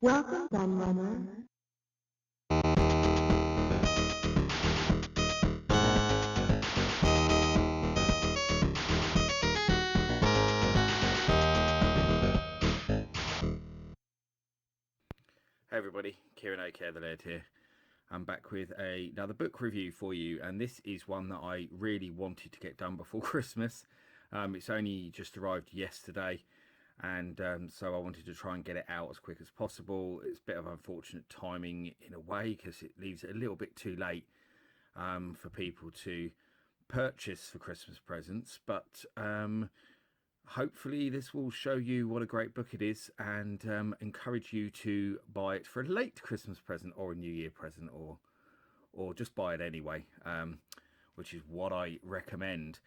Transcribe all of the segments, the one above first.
Welcome, Dunrunner. Hey everybody, Kieran O'Care the Laird here. I'm back with another book review for you, and this is one that I really wanted to get done before Christmas. It's only just arrived yesterday, and so I wanted to try and get it out as quick as possible. It's a bit of unfortunate timing in a way because it leaves it a little bit too late for people to purchase for Christmas presents, but hopefully this will show you what a great book it is and encourage you to buy it for a late Christmas present or a New Year present, or just buy it anyway, which is what I recommend,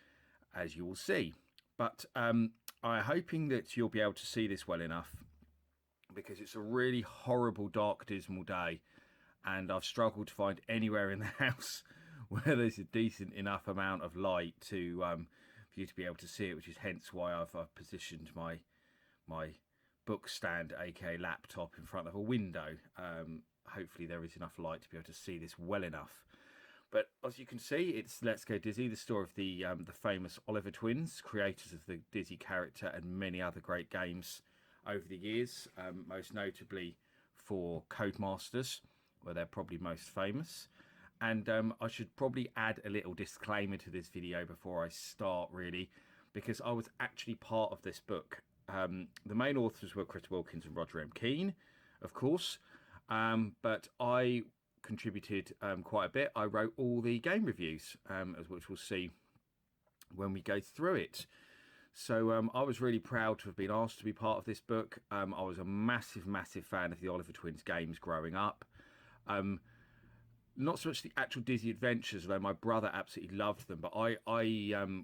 as you will see. But I'm hoping that you'll be able to see this well enough, because it's a really horrible, dark, dismal day, and I've struggled to find anywhere in the house where there's a decent enough amount of light to for you to be able to see it, which is hence why I've positioned my book stand, aka laptop, in front of a window. Hopefully there is enough light to be able to see this well enough. But as you can see, it's Let's Go Dizzy, the story of the famous Oliver twins, creators of the Dizzy character and many other great games over the years, most notably for Codemasters, where they're probably most famous. And I should probably add a little disclaimer to this video before I start, really, because I was actually part of this book. The main authors were Chris Wilkins and Roger M. Keane, of course, but I contributed quite a bit. I wrote all the game reviews, as which we'll see when we go through it. So I was really proud to have been asked to be part of this book. I was a massive, massive fan of the Oliver Twins games growing up. Not so much the actual Dizzy Adventures, though my brother absolutely loved them. But I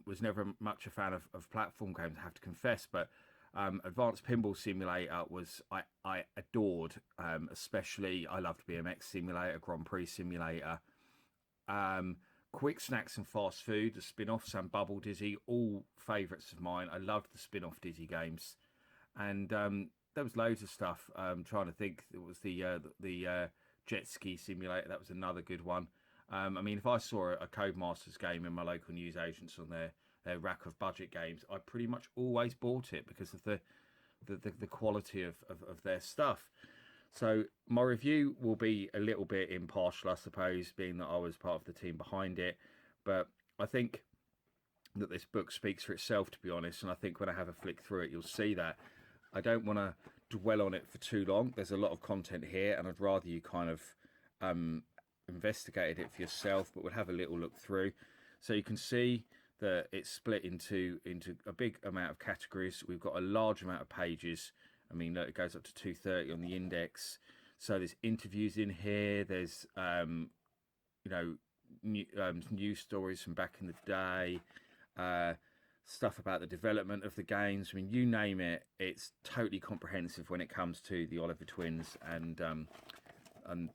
was never much a fan of platform games, I have to confess. But Advanced Pinball Simulator was I adored. Especially I loved BMX Simulator, Grand Prix Simulator, Quick Snacks and Fast Food, the spin-offs, and Bubble Dizzy, all favourites of mine. I loved the spin-off Dizzy games, and there was loads of stuff. Trying to think, it was the jet ski simulator. That was another good one. I mean, if I saw a Codemasters game in my local newsagents on their rack of budget games, I pretty much always bought it because of the quality of their stuff. So my review will be a little bit impartial, I suppose, being that I was part of the team behind it. But I think that this book speaks for itself, to be honest. And I think when I have a flick through it, you'll see that. I don't want to dwell on it for too long. There's a lot of content here, and I'd rather you kind of investigated it for yourself, but we'll have a little look through. So you can see that it's split into a big amount of categories. We've got a large amount of pages. I mean, look, it goes up to 230 on the index. So there's interviews in here. There's news stories from back in the day. Stuff about the development of the games. I mean, you name it, it's totally comprehensive when it comes to the Oliver twins and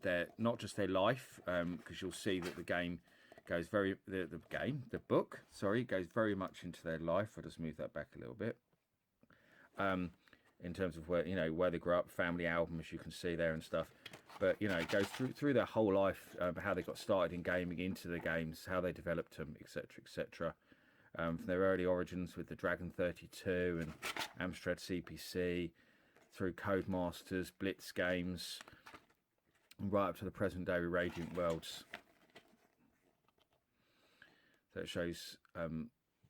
their, not just their life, because you'll see that the game goes the book, sorry, goes very much into their life. I'll just move that back a little bit. In terms of where they grew up, family album, as you can see there and stuff. But it goes through their whole life, how they got started in gaming, into the games, how they developed them, etc., etc. From their early origins with the Dragon 32 and Amstrad CPC, through Codemasters, Blitz games, and right up to the present day with Radiant Worlds. So it shows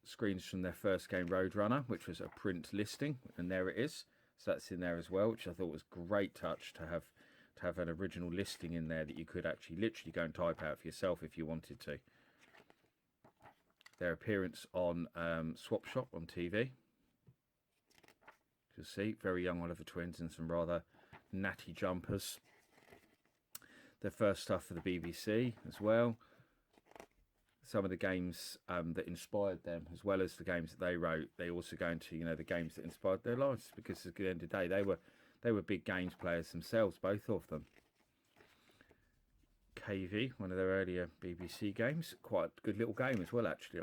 screens from their first game, Roadrunner, which was a print listing, and there it is. So that's in there as well, which I thought was a great touch to have an original listing in there that you could actually literally go and type out for yourself if you wanted to. Their appearance on Swap Shop on TV. You'll see, very young Oliver twins in some rather natty jumpers. Their first stuff for the BBC as well. Some of the games that inspired them, as well as the games that they wrote, they also go into the games that inspired their lives, because at the end of the day they were big games players themselves, both of them. KV, one of their earlier BBC games, quite a good little game as well. Actually,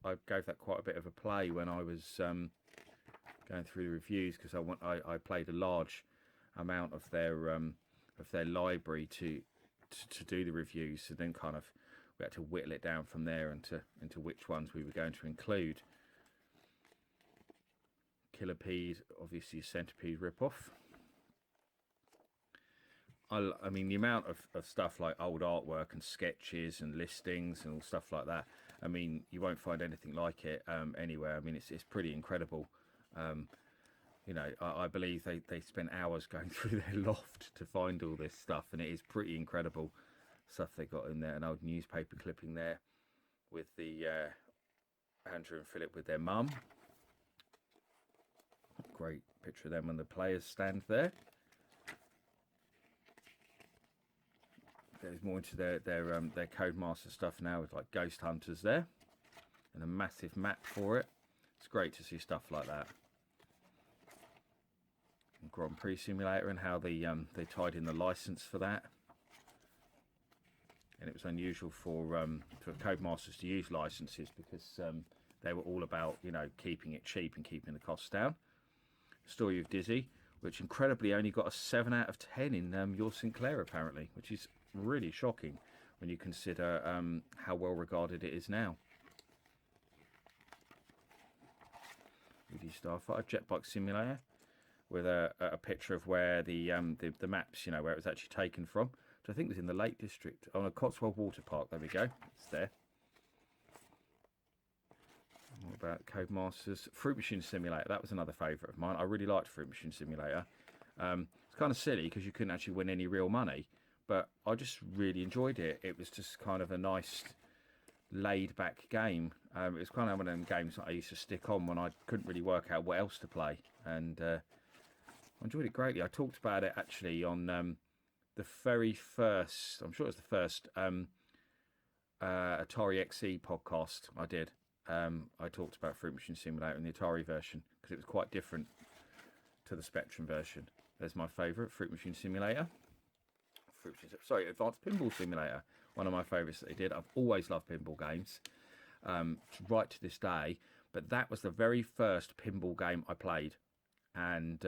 I gave that quite a bit of a play when I was going through the reviews, because I played a large amount of their library to do the reviews, so then kind of we had to whittle it down from there into which ones we were going to include. Killipede, obviously a Centipede ripoff. I mean, the amount of stuff like old artwork and sketches and listings and all stuff like that, I mean, you won't find anything like it anywhere. I mean, it's pretty incredible. You know, I believe they spent hours going through their loft to find all this stuff, and it is pretty incredible stuff they got in there. An old newspaper clipping there with the Andrew and Philip with their mum. Great picture of them on the players stand there. There's more into their Codemaster stuff now with like Ghost Hunters there and a massive map for it. It's great to see stuff like that. And Grand Prix Simulator and how they tied in the license for that. And it was unusual for Codemasters to use licenses because they were all about, you know, keeping it cheap and keeping the costs down. Story of Dizzy, which incredibly only got a 7 out of 10 in Your Sinclair apparently, which is really shocking when you consider how well regarded it is now. Woody Starfighter Jetbike Simulator with a picture of where the maps, you know, where it was actually taken from, which I think was in the Lake District on a Cotswold Water Park. There we go, it's there. What about Codemasters Fruit Machine Simulator? That was another favourite of mine. I really liked Fruit Machine Simulator. It's kind of silly because you couldn't actually win any real money, but I just really enjoyed it. It was just kind of a nice laid-back game. It was kind of one of them games that I used to stick on when I couldn't really work out what else to play, and I enjoyed it greatly. I talked about it actually on the very first, I'm sure it was the first Atari XE podcast I did. I talked about Fruit Machine Simulator in the Atari version because it was quite different to the Spectrum version. There's my favourite, Fruit Machine Simulator. Advanced Pinball Simulator, one of my favourites that they did. I've always loved pinball games, right to this day, but that was the very first pinball game I played, and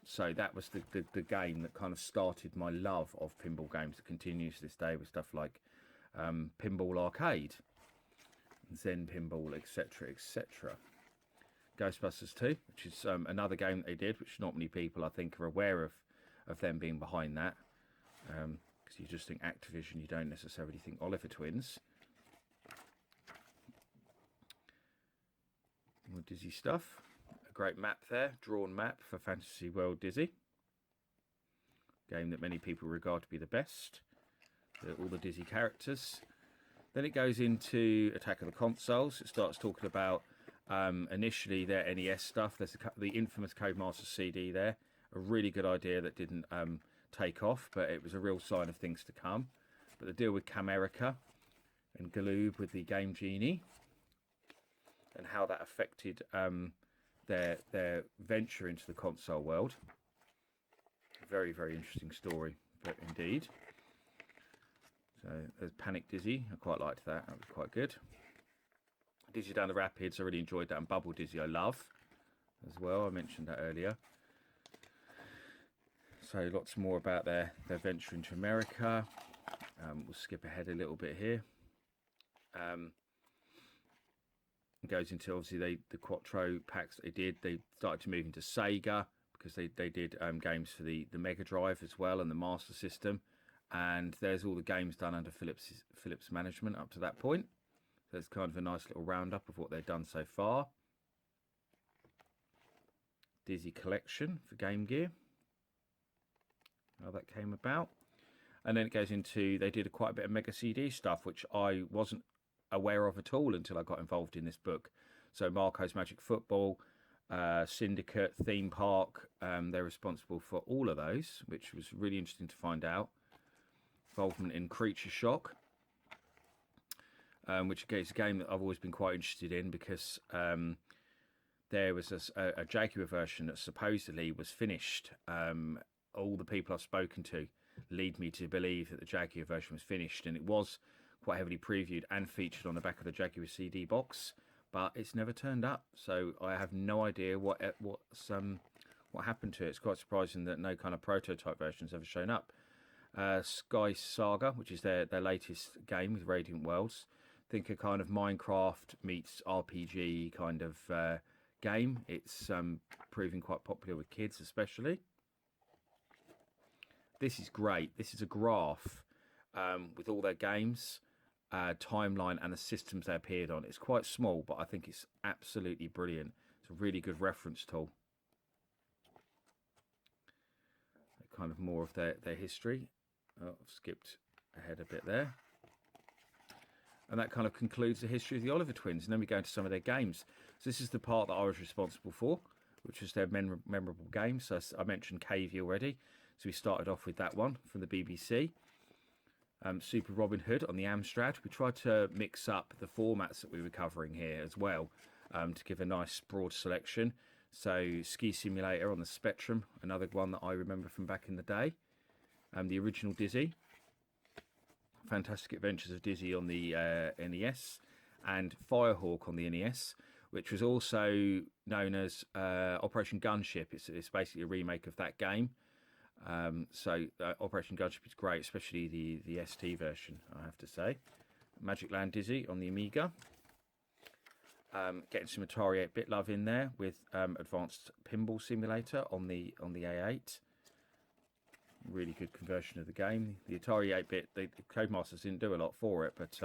so that was the game that kind of started my love of pinball games that continues to this day with stuff like Pinball Arcade, Zen Pinball, etc, etc. Ghostbusters 2, which is another game that they did, which not many people I think are aware of them being behind that. Because you just think Activision, you don't necessarily think Oliver Twins. More Dizzy stuff. A great map there, drawn map for Fantasy World Dizzy. Game that many people regard to be the best. All the Dizzy characters. Then it goes into Attack of the Consoles. It starts talking about initially their NES stuff. There's the infamous Codemaster CD there. A really good idea that didn't take off, but it was a real sign of things to come. But the deal with Camerica and Galoob with the Game Genie and how that affected their venture into the console world. Very, very interesting story, but indeed. So there's Panic Dizzy. I quite liked that. That was quite good. Dizzy Down the Rapids. I really enjoyed that. And Bubble Dizzy I love as well. I mentioned that earlier. So lots more about their venture into America. We'll skip ahead a little bit here. It goes into obviously the Quattro packs they did. They started to move into Sega because they did games for the Mega Drive as well and the Master System. And there's all the games done under Philips management up to that point. So it's kind of a nice little roundup of what they've done so far. Dizzy Collection for Game Gear. How that came about. And then it goes into, they did quite a bit of Mega CD stuff, which I wasn't aware of at all until I got involved in this book. So Marco's Magic Football, Syndicate, Theme Park, they're responsible for all of those, which was really interesting to find out. Involvement in Creature Shock, which is a game that I've always been quite interested in because there was a Jaguar version that supposedly was finished. All the people I've spoken to lead me to believe that the Jaguar version was finished, and it was quite heavily previewed and featured on the back of the Jaguar CD box, but it's never turned up. So I have no idea what's what happened to it. It's quite surprising that no kind of prototype versions ever shown up. Sky Saga, which is their latest game with Radiant Worlds. Think a kind of Minecraft meets RPG kind of game. It's proving quite popular with kids especially. This is great. This is a graph with all their games, timeline and the systems they appeared on. It's quite small, but I think it's absolutely brilliant. It's a really good reference tool. Kind of more of their history. Oh, I've skipped ahead a bit there. And that kind of concludes the history of the Oliver Twins. And then we go into some of their games. So this is the part that I was responsible for, which was their memorable games. So I mentioned Cavey already. So we started off with that one from the BBC. Super Robin Hood on the Amstrad. We tried to mix up the formats that we were covering here as well to give a nice broad selection. So Ski Simulator on the Spectrum, another one that I remember from back in the day. The original Dizzy. Fantastic Adventures of Dizzy on the NES. And Firehawk on the NES, which was also known as Operation Gunship. It's basically a remake of that game. Operation Gunship is great, especially the ST version, I have to say. Magic Land Dizzy on the Amiga. Getting some Atari 8-bit love in there with Advanced Pinball Simulator on the A8. Really good conversion of the game. The Atari 8-bit, the Codemasters didn't do a lot for it, but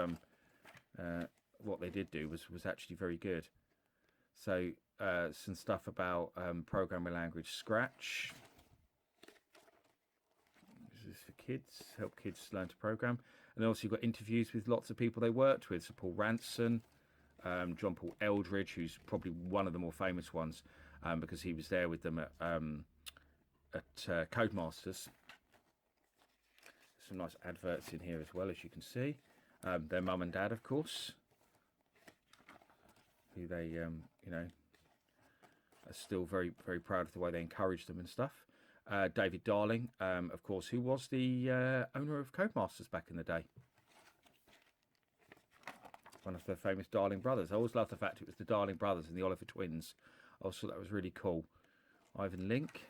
what they did do was actually very good. So some stuff about programming language Scratch. This is for kids, help kids learn to program. And also you've got interviews with lots of people they worked with. So Paul Ranson, John Paul Eldridge, who's probably one of the more famous ones because he was there with them at Codemasters. Some nice adverts in here as well, as you can see. Their mum and dad, of course, who they, are still very, very proud of the way they encouraged them and stuff. David Darling, of course, who was the owner of Codemasters back in the day. One of the famous Darling brothers. I always loved the fact it was the Darling brothers and the Oliver Twins. I also thought that was really cool. Ivan Link.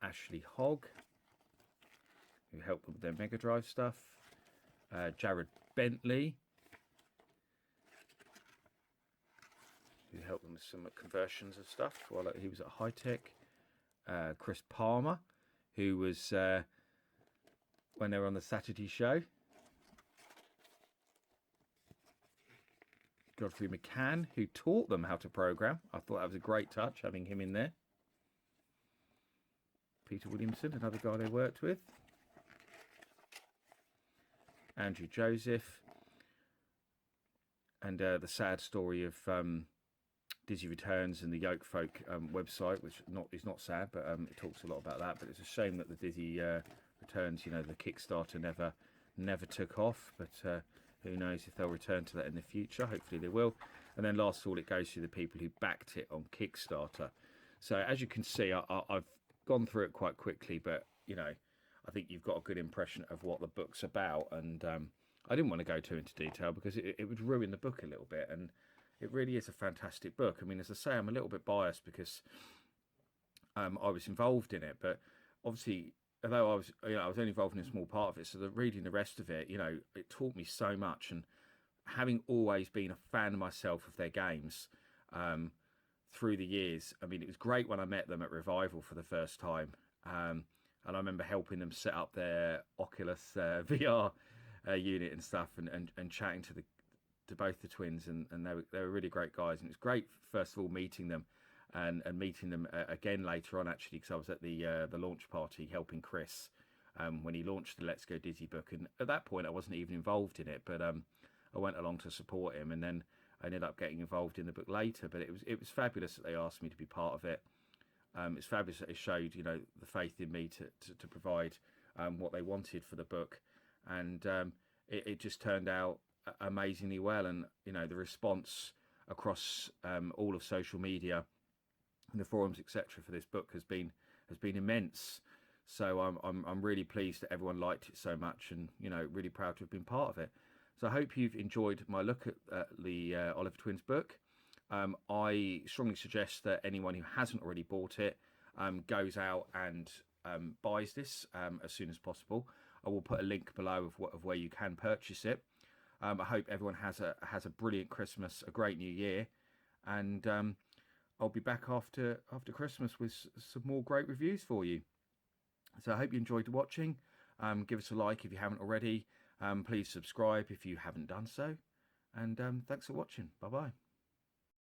Ashley Hogg, who helped them with their Mega Drive stuff. Jared Bentley, who helped them with some conversions of stuff while he was at High Tech. Chris Palmer, who was when they were on the Saturday show. Godfrey McCann, who taught them how to program. I thought that was a great touch, having him in there. Peter Williamson, another guy they worked with. Andrew Joseph. And the sad story of Dizzy Returns and the Yoke Folk website, which is not sad, but it talks a lot about that. But it's a shame that the Dizzy Returns, the Kickstarter never took off. But who knows if they'll return to that in the future. Hopefully they will. And then last of all, it goes to the people who backed it on Kickstarter. So as you can see, I've gone through it quite quickly, but I think you've got a good impression of what the book's about. And I didn't want to go too into detail because it would ruin the book a little bit. And it really is a fantastic book. I mean, as I say, I'm a little bit biased because I was involved in it, but obviously, although I was only involved in a small part of it, so reading the rest of it, it taught me so much. And having always been a fan myself of their games through the years, I mean, it was great when I met them at Revival for the first time. And I remember helping them set up their Oculus VR unit and stuff, and chatting to both the twins, and they were really great guys. And it was great, first of all, meeting them. And meeting them again later on, actually, because I was at the launch party helping Chris when he launched the Let's Go Dizzy book. And at that point, I wasn't even involved in it, but I went along to support him. And then I ended up getting involved in the book later. But it was fabulous that they asked me to be part of it. It's fabulous that it showed, the faith in me to provide what they wanted for the book. And it just turned out amazingly well. And, the response across all of social media, the forums, etc., for this book has been immense. So I'm really pleased that everyone liked it so much, and really proud to have been part of it. So I hope you've enjoyed my look at the Oliver Twins book. I strongly suggest that anyone who hasn't already bought it goes out and buys this as soon as possible. I will put a link below of where you can purchase it. I hope everyone has a brilliant Christmas, a great New Year, and I'll be back after Christmas with some more great reviews for you. So I hope you enjoyed watching. Give us a like if you haven't already. Please subscribe if you haven't done so. And thanks for watching. Bye bye.